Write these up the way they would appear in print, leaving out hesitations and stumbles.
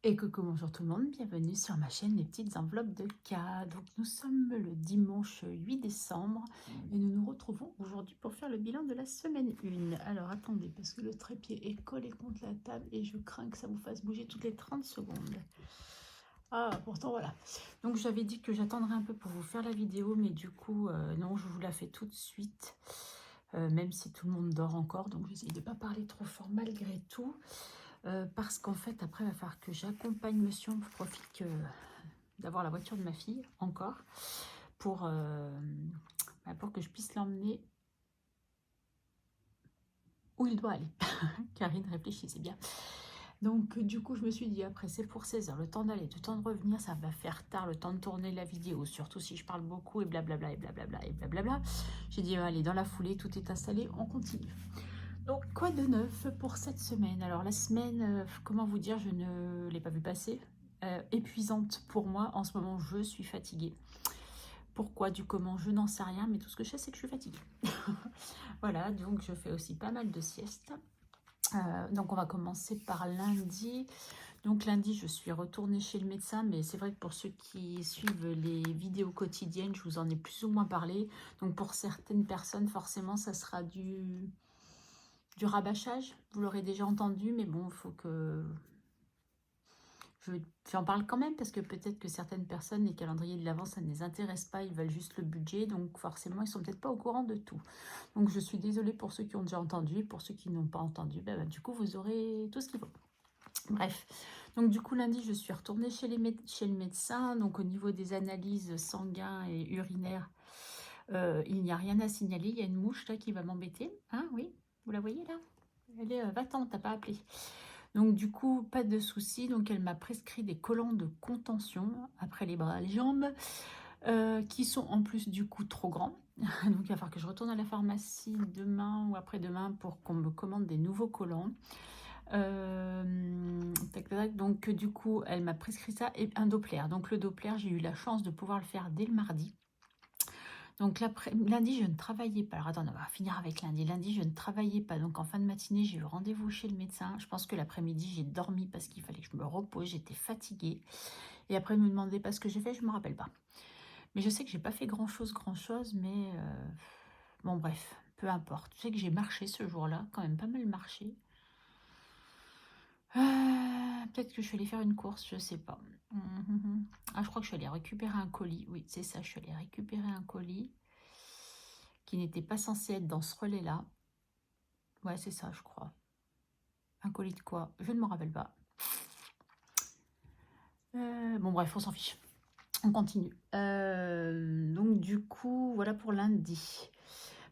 Et coucou, bonjour tout le monde, bienvenue sur ma chaîne Les Petites Enveloppes de K. Donc nous sommes le dimanche 8 décembre et nous nous retrouvons aujourd'hui pour faire le bilan de la semaine 1. Alors attendez, parce que le trépied est collé contre la table et je crains que ça vous fasse bouger toutes les 30 secondes. Ah, pourtant voilà. Donc j'avais dit que j'attendrais un peu pour vous faire la vidéo, mais du coup, non, je vous la fais tout de suite. Même si tout le monde dort encore, donc j'essaye de ne pas parler trop fort malgré tout. Parce qu'en fait, après, il va falloir que j'accompagne monsieur. Je profite d'avoir la voiture de ma fille, encore, pour, pour que je puisse l'emmener où il doit aller. Karine, réfléchissez bien. Donc, du coup, je me suis dit, après, c'est pour 16 heures, le temps d'aller, le temps de revenir, ça va faire tard, le temps de tourner la vidéo, surtout si je parle beaucoup, et blablabla, et blablabla, et blablabla. J'ai dit, allez, dans la foulée, tout est installé, on continue. Donc, quoi de neuf pour cette semaine? Alors, la semaine, comment vous dire, je ne l'ai pas vue passer. Épuisante pour moi. En ce moment, je suis fatiguée. Pourquoi, du comment, je n'en sais rien, mais tout ce que je sais, c'est que je suis fatiguée. Voilà, donc je fais aussi pas mal de siestes. Donc, on va commencer par lundi. Donc, lundi, je suis retournée chez le médecin, mais c'est vrai que pour ceux qui suivent les vidéos quotidiennes, je vous en ai plus ou moins parlé. Donc, pour certaines personnes, forcément, ça sera du rabâchage, vous l'aurez déjà entendu, mais bon, il faut que j'en parle quand même, parce que peut-être que certaines personnes, les calendriers de l'avant, ça ne les intéresse pas, ils veulent juste le budget, donc forcément, ils sont peut-être pas au courant de tout. Donc, je suis désolée pour ceux qui ont déjà entendu, et pour ceux qui n'ont pas entendu, du coup, vous aurez tout ce qu'il faut. Bref, donc du coup, lundi, je suis retournée chez le médecin, donc au niveau des analyses sanguines et urinaires, il n'y a rien à signaler, il y a une mouche là qui va m'embêter, hein, oui, vous la voyez là? Elle est, va-t'en, t'as pas appelé. Donc du coup, pas de souci. Donc elle m'a prescrit des collants de contention après les bras et les jambes, qui sont en plus du coup trop grands. Donc il va falloir que je retourne à la pharmacie demain ou après-demain pour qu'on me commande des nouveaux collants. Tac, tac, tac. Donc du coup, elle m'a prescrit ça et un Doppler. Donc le Doppler, j'ai eu la chance de pouvoir le faire dès le mardi. Donc lundi, je ne travaillais pas. Alors attendez, on va finir avec lundi. Lundi, je ne travaillais pas. Donc en fin de matinée, j'ai eu rendez-vous chez le médecin. Je pense que l'après-midi, j'ai dormi parce qu'il fallait que je me repose. J'étais fatiguée. Et après, il me demandait pas ce que j'ai fait. Je ne me rappelle pas. Mais je sais que j'ai pas fait grand-chose, mais bon, bref, peu importe. Je sais que j'ai marché ce jour-là, quand même pas mal marché. Peut-être que je suis allée faire une course, je sais pas. Ah, je crois que je suis allée récupérer un colis. Oui, c'est ça, je suis allée récupérer un colis qui n'était pas censé être dans ce relais-là. Ouais, c'est ça, je crois. Un colis de quoi? Je ne me rappelle pas. Bon, bref, on s'en fiche. On continue. Donc, du coup, voilà pour lundi.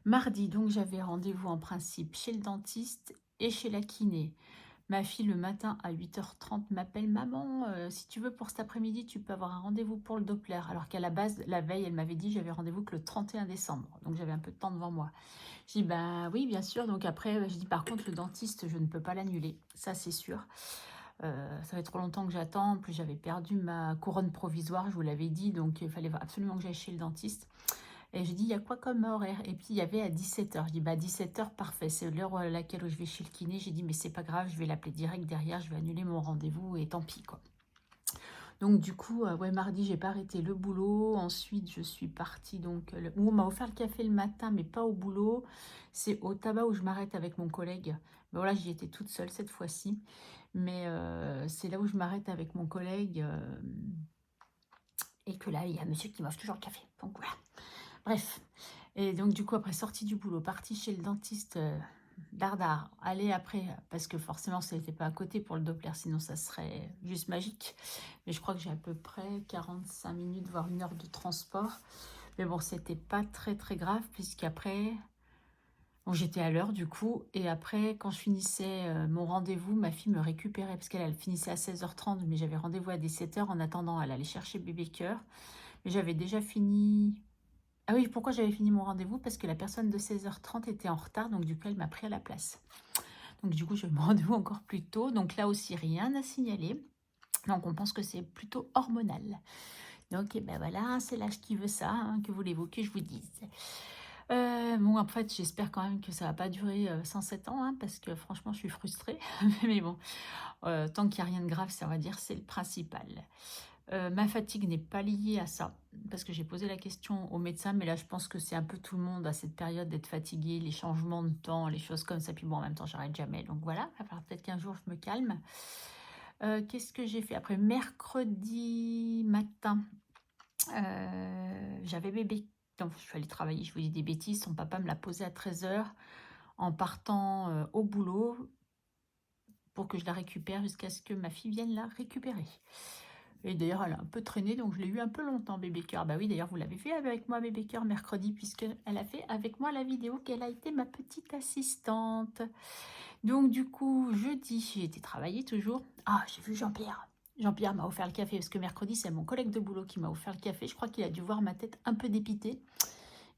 Mardi, donc, j'avais rendez-vous en principe chez le dentiste et chez la kiné. Ma fille, le matin à 8h30, m'appelle: maman, si tu veux, pour cet après-midi, tu peux avoir un rendez-vous pour le Doppler. Alors qu'à la base, la veille, elle m'avait dit j'avais rendez-vous que le 31 décembre. Donc, j'avais un peu de temps devant moi. Je dis: bah oui, bien sûr. Donc, après, je dis: par contre, le dentiste, je ne peux pas l'annuler. Ça, c'est sûr. Ça fait trop longtemps que j'attends. En plus, j'avais perdu ma couronne provisoire, je vous l'avais dit. Donc, il fallait absolument que j'aille chez le dentiste. Et j'ai dit: il y a quoi comme horaire? Et puis il y avait à 17h. Je dis: bah 17h, parfait, c'est l'heure à laquelle je vais chez le kiné. J'ai dit: mais c'est pas grave, je vais l'appeler direct derrière, je vais annuler mon rendez-vous et tant pis, quoi. Donc du coup, ouais, mardi, j'ai pas arrêté le boulot. Ensuite, je suis partie, donc on m'a offert le café le matin, mais pas au boulot. C'est au tabac où je m'arrête avec mon collègue. Ben voilà, j'y étais toute seule cette fois-ci. Mais c'est là où je m'arrête avec mon collègue. Et que là, il y a un monsieur qui m'offre toujours le café. Donc voilà. Bref. Et donc, du coup, après sortie du boulot, partie chez le dentiste, dardard, aller après, parce que forcément, ça n'était pas à côté pour le Doppler, sinon ça serait juste magique. Mais je crois que j'ai à peu près 45 minutes, voire 1 heure de transport. Mais bon, c'était pas très très grave, puisqu'après, bon, j'étais à l'heure du coup. Et après, quand je finissais mon rendez-vous, ma fille me récupérait, parce qu'elle finissait à 16h30, mais j'avais rendez-vous à 17h. En attendant, elle allait chercher bébé cœur. Mais j'avais déjà fini. Ah oui, pourquoi j'avais fini mon rendez-vous? Parce que la personne de 16h30 était en retard, donc du coup, elle m'a pris à la place. Donc du coup, j'ai eu mon rendez-vous encore plus tôt. Donc là aussi, rien à signaler. Donc on pense que c'est plutôt hormonal. Donc eh ben voilà, c'est l'âge qui veut ça, hein, que voulez-vous que je vous dise. Bon, en fait, j'espère quand même que ça va pas durer 107 ans, hein, parce que franchement, je suis frustrée. Mais bon, tant qu'il y a rien de grave, ça, on va dire, c'est le principal. Ma fatigue n'est pas liée à ça, parce que j'ai posé la question au médecin, mais là, je pense que c'est un peu tout le monde à cette période d'être fatigué, les changements de temps, les choses comme ça. Puis bon, en même temps, j'arrête jamais. Donc voilà, il va falloir peut-être qu'un jour, je me calme. Qu'est-ce que j'ai fait après? Mercredi matin, j'avais bébé. Donc, je suis allée travailler, je vous dis des bêtises. Son papa me l'a posé à 13 h en partant au boulot pour que je la récupère jusqu'à ce que ma fille vienne la récupérer. Et d'ailleurs, elle a un peu traîné, donc je l'ai eu un peu longtemps, bébé cœur. Bah oui, d'ailleurs, vous l'avez fait avec moi, bébé cœur, mercredi, puisqu'elle a fait avec moi la vidéo qu'elle a été ma petite assistante. Donc, du coup, jeudi, j'ai été travailler toujours. Ah, j'ai vu Jean-Pierre. Jean-Pierre m'a offert le café, parce que mercredi, c'est mon collègue de boulot qui m'a offert le café. Je crois qu'il a dû voir ma tête un peu dépitée.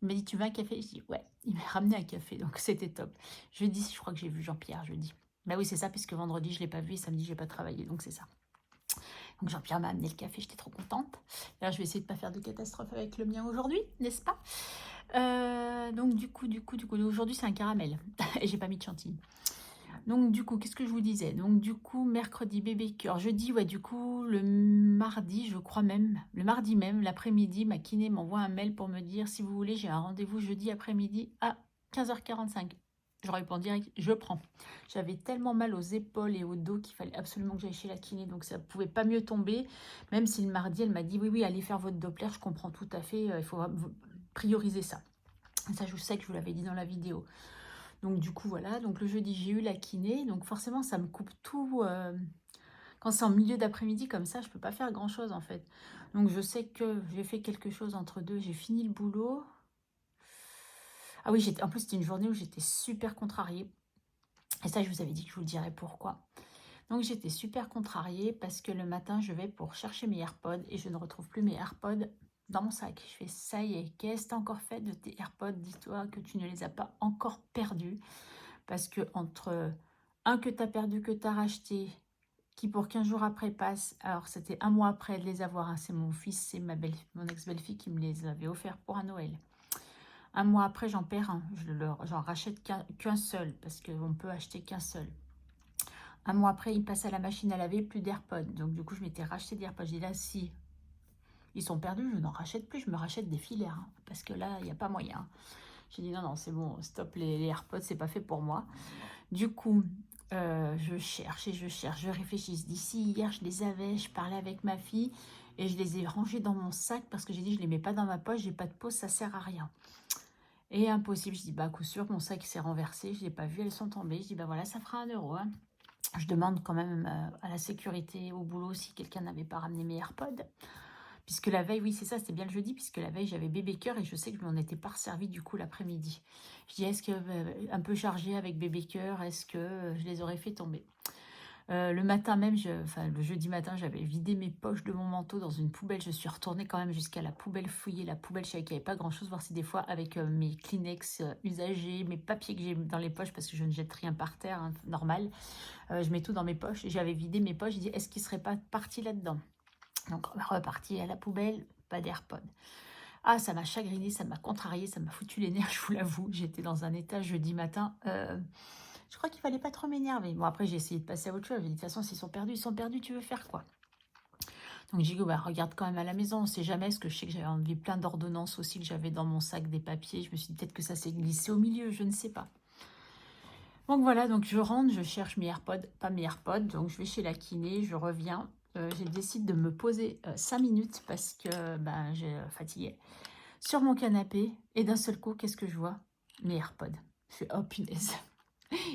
Il m'a dit, tu veux un café? Je dis, ouais. Il m'a ramené un café, donc c'était top. Jeudi, je crois que j'ai vu Jean-Pierre, jeudi. Bah oui, c'est ça, puisque vendredi, je ne l'ai pas vu et samedi, je n'ai pas travaillé, donc c'est ça. Donc Jean-Pierre m'a amené le café, j'étais trop contente. Là, je vais essayer de ne pas faire de catastrophe avec le mien aujourd'hui, n'est-ce pas? Donc du coup, aujourd'hui, c'est un caramel. Et j'ai pas mis de chantilly. Donc du coup, qu'est-ce que je vous disais? Donc du coup, mercredi, bébé cœur. Jeudi, ouais, du coup, le mardi, je crois même, le mardi même, l'après-midi, ma kiné m'envoie un mail pour me dire, si vous voulez, j'ai un rendez-vous jeudi après-midi à 15h45. Je réponds direct, je prends. J'avais tellement mal aux épaules et au dos qu'il fallait absolument que j'aille chez la kiné, donc ça ne pouvait pas mieux tomber. Même si le mardi, elle m'a dit, oui, oui, allez faire votre Doppler, je comprends tout à fait, il faut prioriser ça. Ça, je sais que je vous l'avais dit dans la vidéo. Donc du coup, voilà, donc le jeudi, j'ai eu la kiné, donc forcément, ça me coupe tout. Quand c'est en milieu d'après-midi comme ça, je ne peux pas faire grand-chose en fait. Donc je sais que j'ai fait quelque chose entre deux, j'ai fini le boulot. Ah oui, en plus, c'était une journée où j'étais super contrariée. Et ça, je vous avais dit que je vous le dirais pourquoi. Donc j'étais super contrariée parce que le matin, je vais pour chercher mes AirPods et je ne retrouve plus mes AirPods dans mon sac. Je fais, ça y est, qu'est-ce que tu as encore fait de tes AirPods? Dis-toi que tu ne les as pas encore perdus. Parce que entre un que tu as perdu, que tu as racheté, qui pour 15 jours après passe, alors c'était un mois après de les avoir, hein, c'est mon fils, c'est mon ex-belle-fille qui me les avait offerts pour un Noël. Un mois après, j'en perds un, j'en rachète qu'un seul, parce qu'on peut acheter qu'un seul. Un mois après, il passe à la machine à laver, plus d'AirPods. Donc du coup, je m'étais racheté des AirPods. J'ai dit là, si ils sont perdus, je n'en rachète plus, je me rachète des filaires, hein, parce que là, il n'y a pas moyen. J'ai dit non, non, c'est bon, stop, les AirPods, c'est pas fait pour moi. Du coup, je cherche et je cherche, je réfléchis. D'ici hier, je les avais, je parlais avec ma fille et je les ai rangés dans mon sac parce que j'ai dit je les mets pas dans ma poche, j'ai pas de pause, ça sert à rien. Et impossible, je dis bah à coup sûr, mon sac s'est renversé, je l'ai pas vu, elles sont tombées. Je dis bah voilà, ça fera 1 euro. Hein. Je demande quand même à la sécurité au boulot si quelqu'un n'avait pas ramené mes AirPods. Puisque la veille, oui c'est ça, c'était bien le jeudi, puisque la veille j'avais bébé cœur et je sais que je m'en étais pas servi du coup l'après-midi. Je dis est-ce que un peu chargé avec bébé cœur, est-ce que je les aurais fait tomber? Le matin même, enfin le jeudi matin, j'avais vidé mes poches de mon manteau dans une poubelle. Je suis retournée quand même jusqu'à la poubelle, fouiller la poubelle. Je savais qu'il n'y avait pas grand-chose, voir si des fois avec mes Kleenex usagés, mes papiers que j'ai dans les poches, parce que je ne jette rien par terre, hein, normal. Je mets tout dans mes poches. J'avais vidé mes poches, j'ai dit est-ce qu'il ne serait pas parti là-dedans? Donc reparti à la poubelle, pas d'AirPods. Ah, ça m'a chagriné, ça m'a contrarié, ça m'a foutu les nerfs, je vous l'avoue. J'étais dans un état jeudi matin. Je crois qu'il fallait pas trop m'énerver. Bon, après, j'ai essayé de passer à autre chose. J'ai dit, de toute façon, s'ils sont perdus, tu veux faire quoi? Donc, j'ai dit, bah, regarde quand même à la maison, on sait jamais. Parce que je sais que j'avais enlevé plein d'ordonnances aussi que j'avais dans mon sac, des papiers. Je me suis dit, peut-être que ça s'est glissé au milieu, je ne sais pas. Donc, voilà, donc je rentre, je cherche mes AirPods, pas mes AirPods. Donc, je vais chez la kiné, je reviens. J'ai décidé de me poser 5 minutes parce que ben, j'ai fatigué sur mon canapé. Et d'un seul coup, qu'est-ce que je vois? Mes AirPods. Je fais, oh punaise.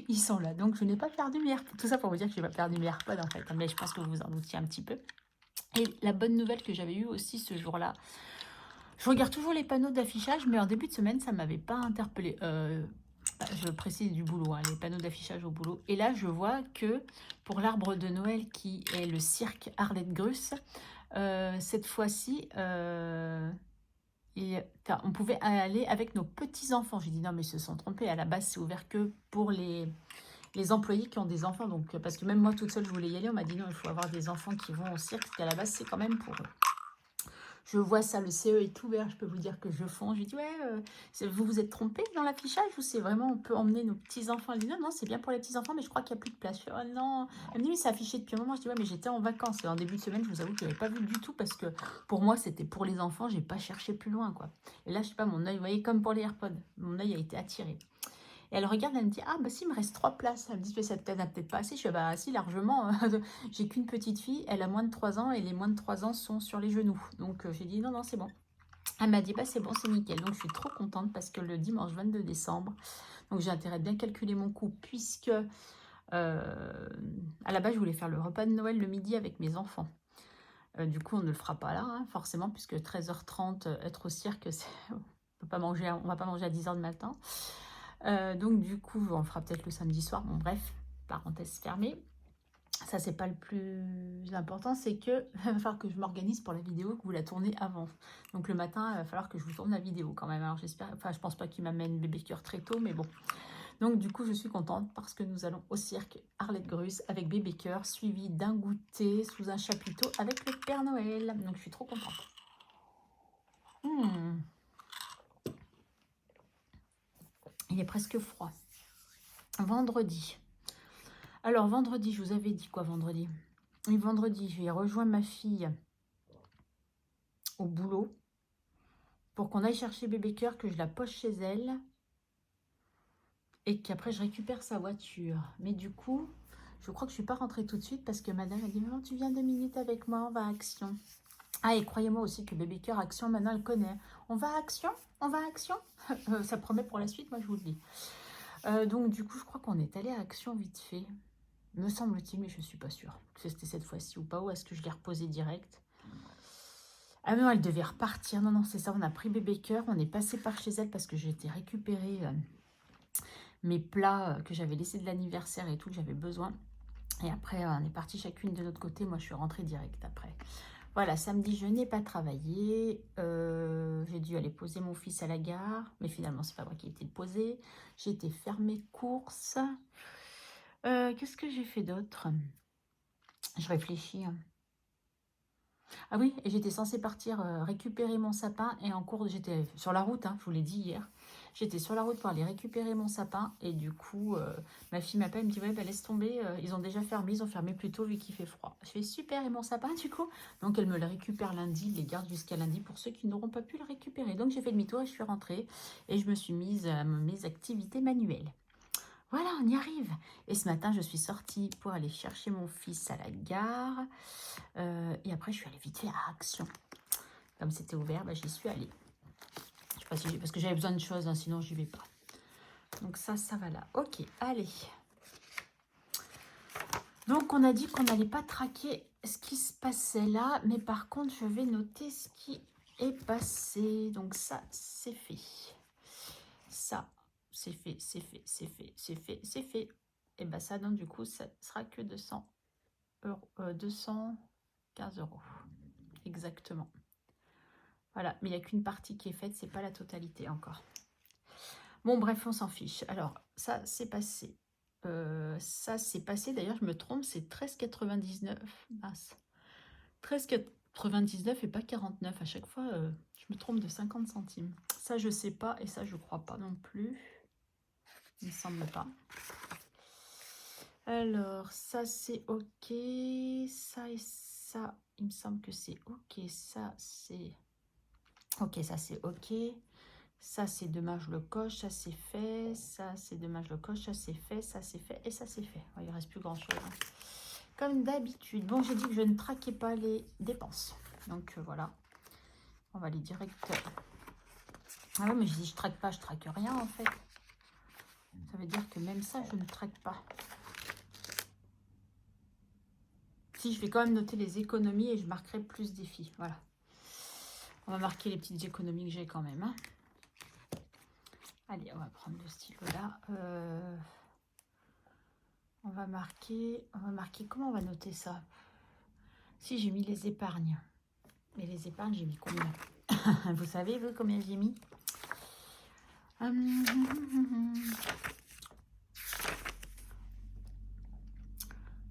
Ils sont là, donc je n'ai pas perdu mes AirPods. Tout ça pour vous dire que je n'ai pas perdu mes AirPods en fait, mais je pense que vous vous en doutiez un petit peu. Et la bonne nouvelle que j'avais eue aussi ce jour-là, je regarde toujours les panneaux d'affichage, mais en début de semaine, ça ne m'avait pas interpellé. Je précise du boulot, hein, les panneaux d'affichage au boulot. Et là, je vois que pour l'arbre de Noël qui est le cirque Arlette Gruss, cette fois-ci, on pouvait aller avec nos petits-enfants. J'ai dit non, mais ils se sont trompés. À la base, c'est ouvert que pour les employés qui ont des enfants. Donc, parce que même moi, toute seule, je voulais y aller. On m'a dit non, il faut avoir des enfants qui vont au cirque. Parce qu'à la base, c'est quand même pour eux. Je vois ça, le CE est ouvert, je peux vous dire que je fonds. Je lui dis, ouais, vous vous êtes trompé dans l'affichage ou c'est vraiment, on peut emmener nos petits-enfants? Elle dit, non, non, c'est bien pour les petits-enfants, mais je crois qu'il n'y a plus de place. Je fais, oh non. Elle me dit, mais c'est affiché depuis un moment. Je dis, ouais, mais j'étais en vacances. Et en début de semaine, je vous avoue que je n'avais pas vu du tout parce que pour moi, c'était pour les enfants. J'ai pas cherché plus loin, quoi. Et là, je sais pas, mon œil, vous voyez, comme pour les AirPods, mon œil a été attiré. Et elle regarde, elle me dit, ah bah si, il me reste 3 places. Elle me dit, mais ça n'a peut-être pas assez. Je fais, bah si, largement. J'ai qu'une petite fille, elle a moins de 3 ans et les moins de 3 ans sont sur les genoux. Donc j'ai dit, non, non, c'est bon. Elle m'a dit, bah c'est bon, c'est nickel. Donc je suis trop contente parce que le dimanche 22 décembre, donc j'ai intérêt de bien calculer mon coût puisque à la base, je voulais faire le repas de Noël le midi avec mes enfants. Du coup, on ne le fera pas là, hein, forcément, puisque 13h30, être au cirque, on ne va pas manger à 10h du matin. Donc du coup, on le fera peut-être le samedi soir. Bon bref, parenthèse fermée. Ça, c'est pas le plus important, c'est que il va falloir que je m'organise pour la vidéo, que vous la tournez avant. Donc le matin, il va falloir que je vous tourne la vidéo quand même. Alors j'espère, enfin je pense pas qu'il m'amène bébé cœur très tôt, mais bon. Donc du coup, je suis contente parce que nous allons au cirque Arlette Grus avec bébé cœur, suivi d'un goûter sous un chapiteau avec le Père Noël. Donc je suis trop contente. Il est presque froid. Vendredi. Alors, vendredi, je vous avais dit quoi vendredi? Oui, vendredi, je vais rejoindre ma fille au boulot pour qu'on aille chercher bébé cœur, que je la pose chez elle et qu'après je récupère sa voiture. Mais du coup, je crois que je ne suis pas rentrée tout de suite parce que madame a dit, maman, tu viens 2 minutes avec moi, on va à Action. Ah, et croyez-moi aussi que bébé cœur, Action, maintenant elle connaît. On va à Action? On va à Action? Ça promet pour la suite, moi je vous le dis. Donc du coup, je crois qu'on est allé à Action vite fait. Me semble-t-il, mais je ne suis pas sûre que c'était cette fois-ci ou pas. Ou est-ce que je l'ai reposé direct? Ah non, elle devait repartir. Non, non, c'est ça. On a pris bébé cœur. On est passé par chez elle parce que j'ai été récupérer mes plats que j'avais laissés de l'anniversaire et tout, que j'avais besoin. Et après, on est parti chacune de notre côté. Moi, je suis rentrée direct après. Voilà, samedi, je n'ai pas travaillé. J'ai dû aller poser mon fils à la gare. Mais finalement, c'est pas moi qui ai été le poser. J'ai été faire mes courses. Qu'est-ce que j'ai fait d'autre? Je réfléchis. Ah oui, et j'étais censée partir récupérer mon sapin et en cours, j'étais sur la route, hein, je vous l'ai dit hier. J'étais sur la route pour aller récupérer mon sapin et du coup, ma fille m'appelle, elle me dit, ouais, bah, laisse tomber, ils ont déjà fermé, ils ont fermé plus tôt vu qu'il fait froid. Je fais super, et mon sapin du coup? Donc elle me le récupère lundi, les garde jusqu'à lundi pour ceux qui n'auront pas pu le récupérer. Donc j'ai fait demi-tour et je suis rentrée et je me suis mise à mes activités manuelles. Voilà, on y arrive. Et ce matin, je suis sortie pour aller chercher mon fils à la gare. Et après, je suis allée vite fait à Action. Comme c'était ouvert, bah, j'y suis allée. Je sais pas si parce que j'avais besoin de choses, hein, sinon j'y vais pas. Donc ça va là. Ok, allez. Donc on a dit qu'on n'allait pas traquer ce qui se passait là. Mais par contre, je vais noter ce qui est passé. Donc ça, c'est fait. Ça, c'est fait, c'est fait, c'est fait, c'est fait, c'est fait. Et bah ça, donc du coup, ça sera que 200 euros, 215 euros. Exactement. Voilà, mais il n'y a qu'une partie qui est faite, c'est pas la totalité encore. Bon, bref, on s'en fiche. Alors, ça, c'est passé. Ça, c'est passé. D'ailleurs, je me trompe, c'est 13,99. Mince. 13,99 et pas 49. À chaque fois, je me trompe de 50 centimes. Ça, je sais pas et ça, je crois pas non plus. Il me semble pas. Alors, ça, c'est OK. Ça et ça, il me semble que c'est OK. Ça, c'est... OK, ça, c'est OK. Ça, c'est demain, je le coche. Ça, c'est fait. Ça, c'est demain, je le coche. Ça, c'est fait. Ça, c'est fait. Et ça, c'est fait. Il ne reste plus grand-chose. Hein. Comme d'habitude. Bon, j'ai dit que je ne traquais pas les dépenses. Donc, voilà. On va aller direct... Ah ouais, mais je dis je traque pas, je traque rien, en fait. Ça veut dire que même ça, je ne traque pas. Si, je vais quand même noter les économies et je marquerai plus défis. Voilà. On va marquer les petites économies que j'ai quand même. Hein. Allez, on va prendre le stylo là. On va marquer, comment on va noter ça? Si, j'ai mis les épargnes. Mais les épargnes, j'ai mis combien? Vous savez, vous, combien j'ai mis?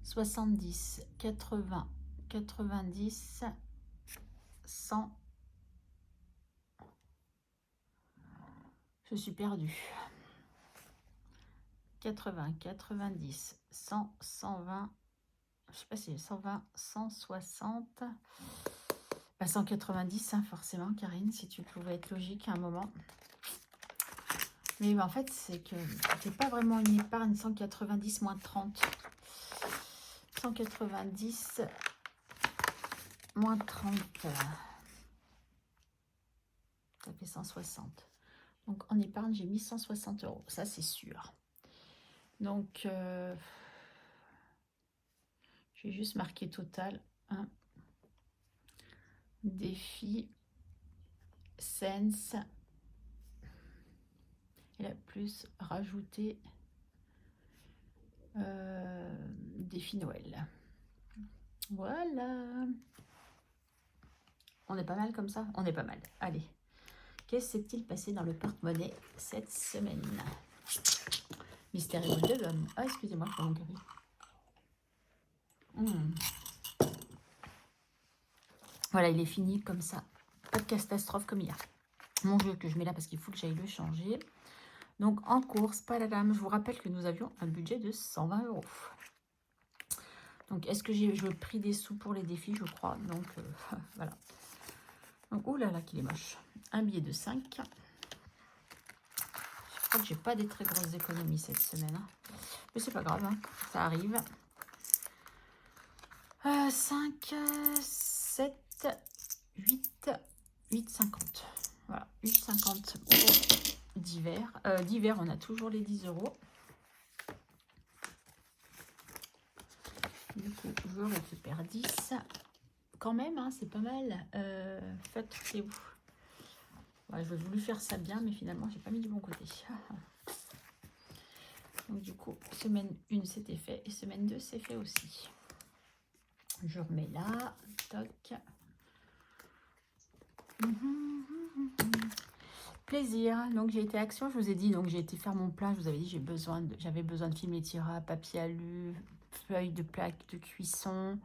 70, 80, 90, 100 Je suis perdue. 80, 90, 100, 120, je sais pas si c'est 120, 160, bah 190, hein, forcément, Karine, si tu pouvais être logique à un moment. Mais en fait, c'est que c'est pas vraiment une épargne. 190 moins 30. 190 moins 30. Ça fait 160. Donc en épargne, j'ai mis 160 €. Ça, c'est sûr. Donc, je vais juste marquer total. Un défi, sense. Et là, plus rajouter défi Noël. Voilà. On est pas mal comme ça? On est pas mal. Allez. Qu'est-ce qui s'est-il passé dans le porte-monnaie cette semaine? Mystère et boule de gomme. Ah, excusez-moi, je vais Voilà, il est fini comme ça. Pas de catastrophe comme hier. Mon jeu que je mets là parce qu'il faut que j'aille le changer. Donc en course, paladam, je vous rappelle que nous avions un budget de 120 €. Donc est-ce que je pris des sous pour les défis, je crois. Donc voilà. Donc, oh là là, qu'il est moche. Un billet de 5. Je crois que j'ai pas des très grosses économies cette semaine. Hein. Mais c'est pas grave, hein. Ça arrive. 5, 7, 8, 8,50. Voilà, 8,50 pour d'hiver. D'hiver, on a toujours les 10 €. Du coup, je récupère 10. Quand même, hein, c'est pas mal. Faites, c'est où? Ouais, j'aurais voulu faire ça bien, mais finalement, j'ai pas mis du bon côté. Donc, du coup, semaine 1, c'était fait. Et semaine 2, c'est fait aussi. Je remets là. Toc. Plaisir. Donc, j'ai été action. Je vous ai dit, donc j'ai été faire mon plein. Je vous avais dit, j'avais besoin de film étirable, papier alu, feuilles de plaques de cuisson.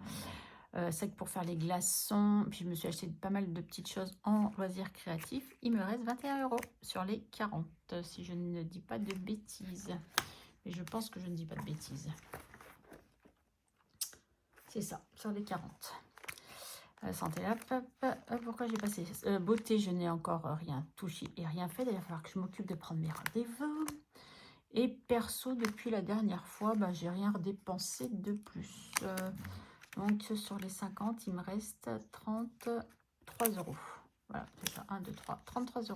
Sac pour faire les glaçons. Puis je me suis acheté pas mal de petites choses en loisirs créatifs. Il me reste 21 € sur les 40, si je ne dis pas de bêtises. Mais je pense que je ne dis pas de bêtises. C'est ça, sur les 40. Santé, hop, pourquoi j'ai passé beauté, je n'ai encore rien touché et rien fait. Il va falloir que je m'occupe de prendre mes rendez-vous. Et perso, depuis la dernière fois, j'ai rien dépensé de plus. Donc, sur les 50, il me reste 33 €. Voilà, c'est ça, 1, 2, 3, 33 €.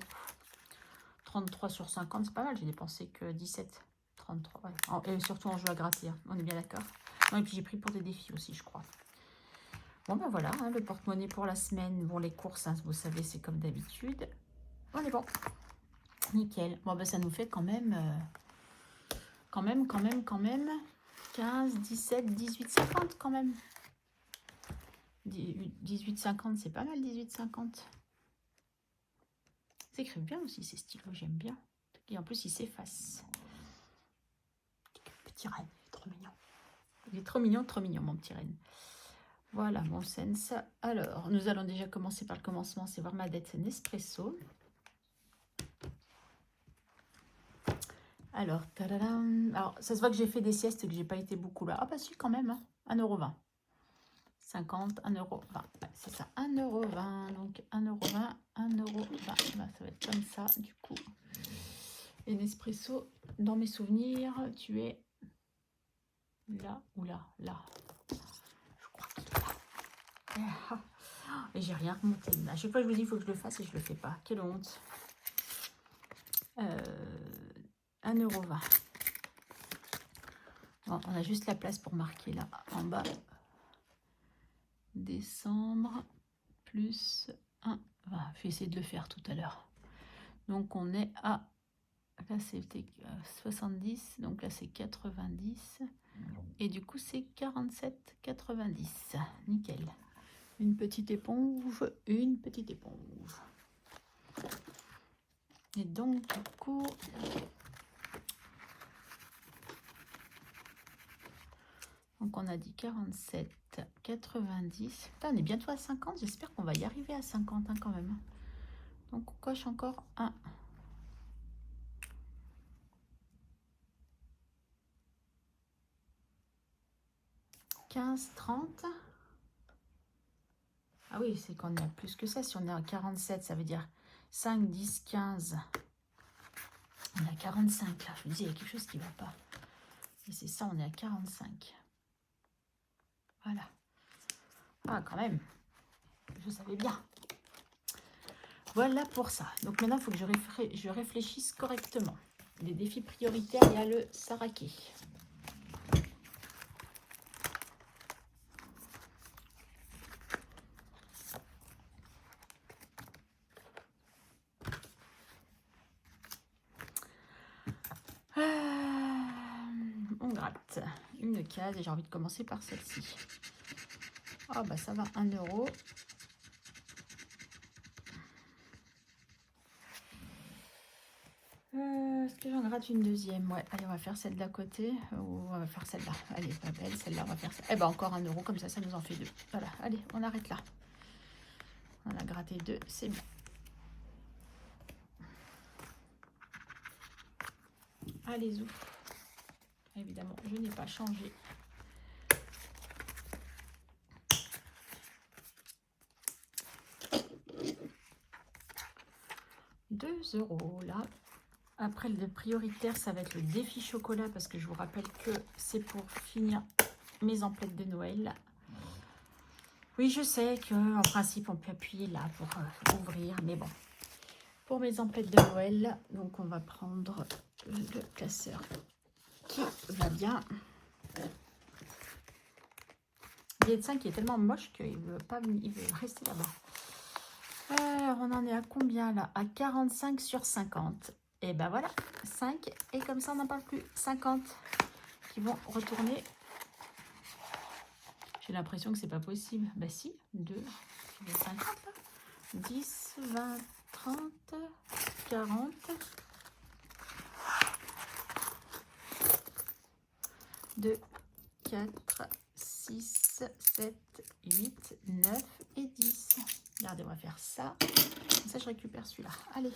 33 sur 50, c'est pas mal, j'ai dépensé que 17. 33, ouais. Et surtout en jeu à gratter, hein. On est bien d'accord. Et puis j'ai pris pour des défis aussi, je crois. Bon, ben voilà, hein, le porte-monnaie pour la semaine. Bon, les courses, hein, vous savez, c'est comme d'habitude. On est bon. Nickel. Bon, ça nous fait quand même... Quand même... 15, 17, 18, 50 quand même. 18,50, c'est pas mal, 18,50. Ils écrivent bien aussi, ces stylos, j'aime bien. Et en plus, ils s'effacent. Petit renne, trop mignon. Il est trop mignon, mon petit renne. Voilà, mon sense. Alors, nous allons déjà commencer par le commencement, c'est voir ma dette Nespresso. Alors, tadadam. Alors, ça se voit que j'ai fait des siestes et que j'ai pas été beaucoup là. Ah bah si, quand même, hein. 1,20 €. 50, 1,20 €. Ouais, c'est ça, 1,20 €. Donc 1,20 €, 1,20 €. Bah, ça va être comme ça, du coup. Et Nespresso, dans mes souvenirs, tu es là ou là? Là. Je crois qu'il est là. Et j'ai rien remonté. À chaque fois, je vous dis, il faut que je le fasse et je le fais pas. Quelle honte. 1,20 €. Bon, on a juste la place pour marquer là, en bas. Décembre, plus 1. Voilà, je vais essayer de le faire tout à l'heure. Donc, on est à... Là, c'était 70. Donc, là, c'est 90. Et du coup, c'est 47,90. Nickel. Une petite éponge. Une petite éponge. Et donc, du coup... Donc, on a dit 47,90. Putain, on est bientôt à 50. J'espère qu'on va y arriver à 50 hein, quand même. Donc, on coche encore un. 15, 30. Ah oui, c'est qu'on est à plus que ça. Si on est à 47, ça veut dire 5, 10, 15. On est à 45 là. Je vous dis, il y a quelque chose qui ne va pas. Et c'est ça, on est à 45. Voilà. Ah, quand même. Je savais bien. Voilà pour ça. Donc maintenant, il faut que je réfléchisse correctement. Les défis prioritaires, il y a le saraké. On gratte une case et j'ai envie de commencer par celle-ci. Ah bah ça va, 1 €. Est-ce que j'en gratte une deuxième? Ouais, allez, on va faire celle d'à côté. Ou on va faire celle-là. Allez, pas belle, celle-là, on va faire ça. Eh ben encore 1 €, comme ça nous en fait 2. Voilà, allez, on arrête là. On a gratté 2, c'est bien. Allez, ouf. Évidemment, je n'ai pas changé. €2 là. Après, le prioritaire, ça va être le défi chocolat parce que je vous rappelle que c'est pour finir mes emplettes de Noël. Oui, je sais qu'en principe, on peut appuyer là pour ouvrir, mais bon. Pour mes emplettes de Noël, donc on va prendre le classeur qui va bien. Billet de 5 qui est tellement moche qu'il veut pas venir, il veut rester là-bas. Alors, on en est à combien là? À 45 sur 50. Et ben voilà, 5. Et comme ça, on n'en parle plus. 50 qui vont retourner. J'ai l'impression que c'est pas possible. Bah si, 2, 50, 10, 20, 30, 40. 2, 4, 6, 7, 8, 9 et 10. Regardez, on va faire ça. Comme ça, je récupère celui-là. Allez.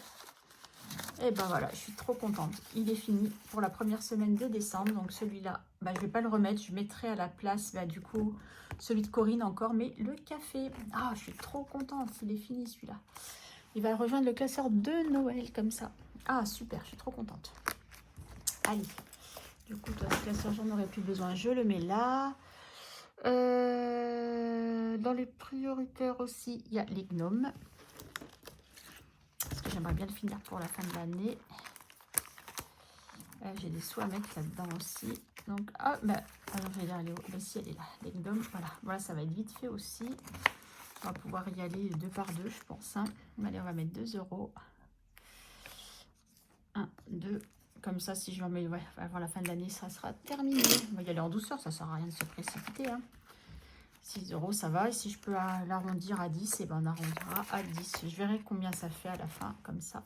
Et ben voilà, je suis trop contente. Il est fini pour la première semaine de décembre. Donc celui-là, bah, je ne vais pas le remettre. Je mettrai à la place, bah, du coup, celui de Corinne encore. Mais le café, ah, je suis trop contente. Il est fini celui-là. Il va rejoindre le classeur de Noël comme ça. Ah, super, je suis trop contente. Allez. Du coup, toi, ce classeur, j'en aurais plus besoin. Je le mets là. Dans les prioritaires aussi, il y a les gnomes. Parce que j'aimerais bien le finir pour la fin de l'année. J'ai des sous à mettre là-dedans aussi. Donc, ah, bah, alors je vais aller où? Bah, si, elle est là. Les gnomes, voilà. Voilà, ça va être vite fait aussi. On va pouvoir y aller 2 par 2, je pense. Hein. Allez, on va mettre 2 €. 1, 2. Comme ça, si je remets, ouais, avant la fin de l'année, ça sera terminé. On va y aller en douceur, ça ne sert à rien de se précipiter. Hein. 6 €, ça va. Et si je peux l'arrondir à 10, et ben on arrondira à 10. Je verrai combien ça fait à la fin, comme ça.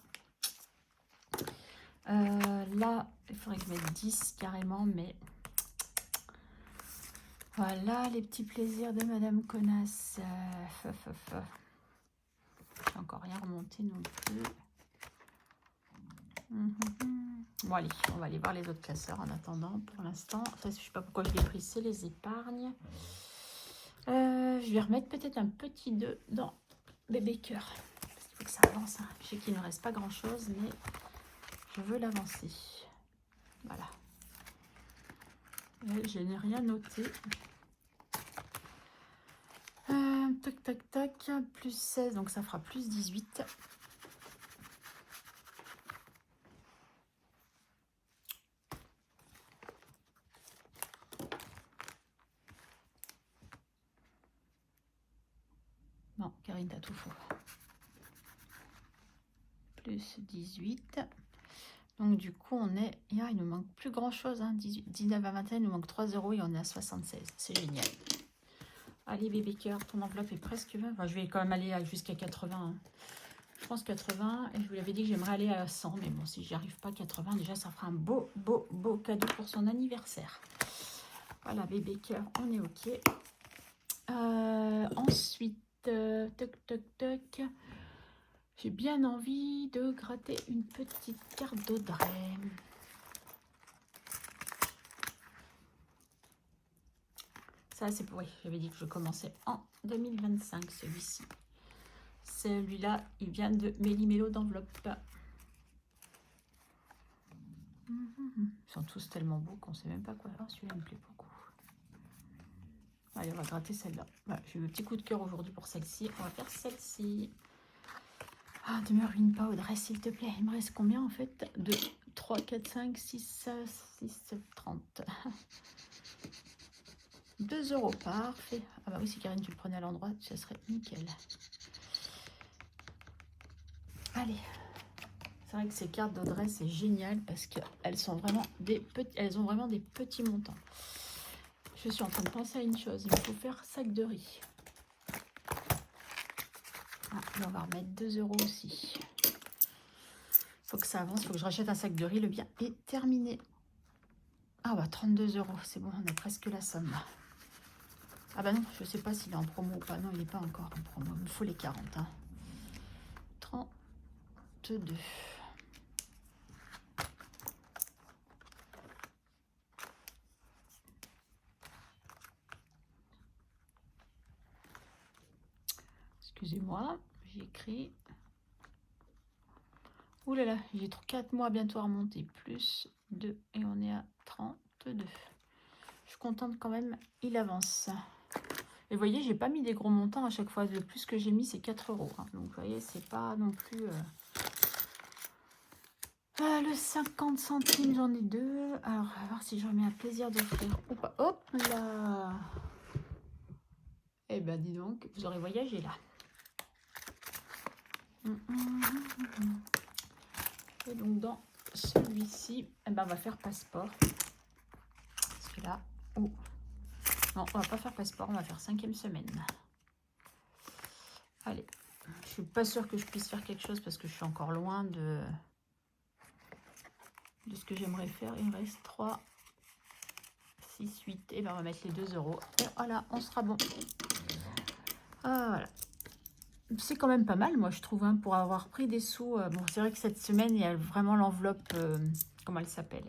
Là, il faudrait que je mette 10 carrément, mais voilà les petits plaisirs de Madame Connasse. J'ai encore rien remonté non plus. Bon, allez, on va aller voir les autres classeurs en attendant pour l'instant. Ça, je ne sais pas pourquoi je l'ai pris, c'est les épargnes. Je vais remettre peut-être un petit 2 dans Bébé Cœur. Parce qu'il faut que ça avance. Hein. Je sais qu'il ne reste pas grand-chose, mais je veux l'avancer. Voilà. Je n'ai rien noté. Tac, tac, tac. Plus 16, donc ça fera plus 18. Non, Karine, t'as tout faux. Plus 18. Donc du coup, on est... Ah, il nous manque plus grand-chose. Hein. 19 à 21, il nous manque 3 € et on est à 76. C'est génial. Allez, Bébé Cœur, ton enveloppe est presque 20. Enfin, je vais quand même aller jusqu'à 80. Hein. Je pense 80. Et je vous l'avais dit que j'aimerais aller à 100. Mais bon, si j'y arrive pas, 80, déjà, ça fera un beau cadeau pour son anniversaire. Voilà, Bébé Cœur, on est OK. Ensuite, toc, toc, toc. J'ai bien envie de gratter une petite carte d'Audrey. Ça, c'est pour... Oui, j'avais dit que je commençais en 2025, celui-ci. Celui-là, il vient de Méli-Mélo d'enveloppe. Ils sont tous tellement beaux qu'on ne sait même pas quoi. Ah, celui-là me plaît beaucoup. Allez, on va gratter celle-là. Voilà, j'ai eu le petit coup de cœur aujourd'hui pour celle-ci. On va faire celle-ci. Ah, ne me ruine pas, Audrey, s'il te plaît. Il me reste combien, en fait? 2, 3, 4, 5, 6, 6, 30. 2 € parfait. Ah bah oui, si Karine, tu le prenais à l'endroit, ça serait nickel. Allez. C'est vrai que ces cartes d'Audrey, c'est génial parce qu'elles sont vraiment des petits, elles ont vraiment des petits montants. Je suis en train de penser à une chose, il me faut faire sac de riz. Ah, on va remettre 2 € aussi. Faut que ça avance, faut que je rachète un sac de riz, le bien est terminé. Ah bah 32 €, c'est bon, on a presque la somme. Ah bah non, je sais pas s'il est en promo ou pas, non il n'est pas encore en promo, il me faut les 40. Hein. 32. Excusez-moi, j'ai écrit. Ouh là là, j'ai 4 mois bientôt à remonter, plus 2 et on est à 32. Je suis contente quand même, il avance. Et vous voyez, j'ai pas mis des gros montants à chaque fois. Le plus que j'ai mis, c'est 4 €. Hein. Donc vous voyez, c'est pas non plus... le 50 centimes, j'en ai 2. Alors, on va voir si je remets un plaisir d'offrir ou pas. Hop là. Eh ben, dis donc, vous aurez voyagé là. Et donc, dans celui-ci, eh ben, on va faire passeport. Parce que là... Oh. Non, on va pas faire passeport, on va faire 5e semaine. Allez. Je suis pas sûre que je puisse faire quelque chose parce que je suis encore loin de ce que j'aimerais faire. Il me reste 3, 6, 8. Et ben on va mettre les 2 €. Et voilà, on sera bon. Ah, voilà. C'est quand même pas mal, moi, je trouve, hein, pour avoir pris des sous. Bon, c'est vrai que cette semaine, il y a vraiment l'enveloppe, comment elle s'appelle,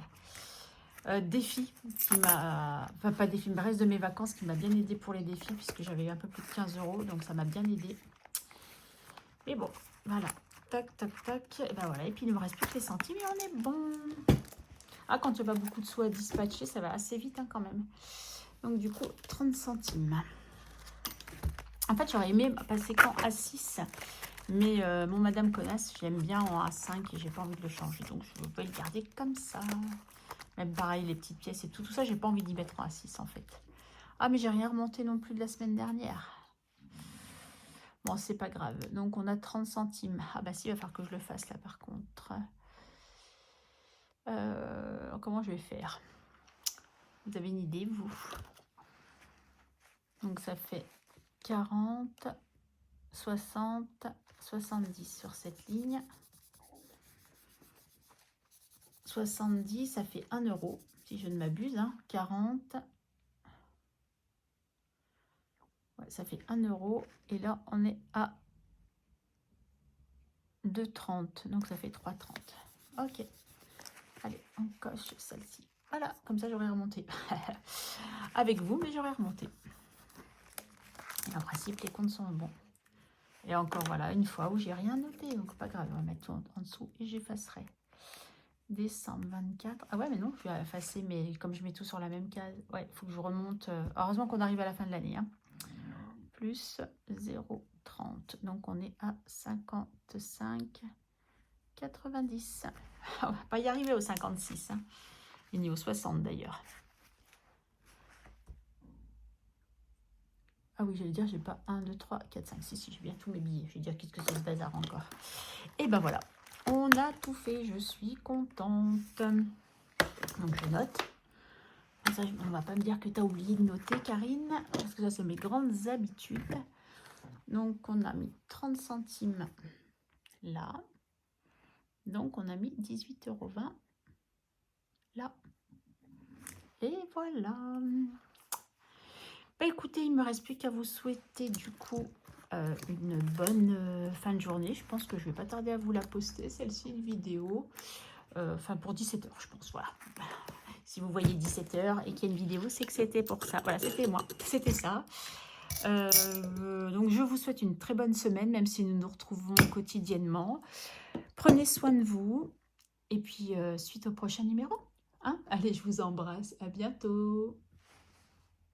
défi, qui m'a... Enfin, pas défi, mais reste de mes vacances, qui m'a bien aidé pour les défis, puisque j'avais un peu plus de 15 €, donc ça m'a bien aidé. Mais bon, voilà. Tac, tac, tac. Et ben voilà, et puis il ne me reste plus que les centimes, et on est bon. Ah, quand il n'y a pas beaucoup de sous à dispatcher, ça va assez vite, hein, quand même. Donc, du coup, 30 centimes. En fait, j'aurais aimé passer qu'en A6, mais mon Madame Connasse, j'aime bien en A5 et j'ai pas envie de le changer. Donc, je vais le garder comme ça. Même pareil, les petites pièces et tout ça, j'ai pas envie d'y mettre en A6, en fait. Ah, mais j'ai rien remonté non plus de la semaine dernière. Bon, c'est pas grave. Donc, on a 30 centimes. Ah, bah si, il va falloir que je le fasse, là, par contre. Comment je vais faire? Vous avez une idée, vous? Donc, ça fait 40, 60, 70 sur cette ligne. 70, ça fait 1 €, si je ne m'abuse. Hein. 40. Ouais, ça fait 1 €. Et là, on est à 2,30. Donc, ça fait 3,30. Ok. Allez, on coche celle-ci. Voilà, comme ça, j'aurais remonté. Avec vous, mais j'aurais remonté. Et en principe, les comptes sont bons. Et encore, voilà, une fois où j'ai rien noté. Donc, pas grave, on va mettre tout en dessous et j'effacerai. Décembre 24. Ah ouais, mais non, je vais effacer, mais comme je mets tout sur la même case, ouais, il faut que je remonte. Heureusement qu'on arrive à la fin de l'année. Hein. Plus 0,30. Donc, on est à 55, 90. On va pas y arriver au 56. Hein. Et ni au 60 d'ailleurs. Ah oui, j'allais dire, j'ai pas 1, 2, 3, 4, 5, 6, j'ai bien tous mes billets. Je vais dire, qu'est-ce que c'est ce bazar encore. Et ben voilà, on a tout fait, je suis contente. Donc je note. Ça, on va pas me dire que tu as oublié de noter, Karine, parce que ça, c'est mes grandes habitudes. Donc, on a mis 30 centimes là. Donc, on a mis 18,20 € là. Et voilà. Bah, écoutez, il ne me reste plus qu'à vous souhaiter du coup une bonne fin de journée. Je pense que je ne vais pas tarder à vous la poster, celle-ci, une vidéo. Enfin, pour 17 h, je pense, voilà. Si vous voyez 17 h et qu'il y a une vidéo, c'est que c'était pour ça. Voilà, c'était moi, c'était ça. Donc je vous souhaite une très bonne semaine, même si nous nous retrouvons quotidiennement. Prenez soin de vous. Et puis, suite au prochain numéro. Hein, allez, je vous embrasse. À bientôt.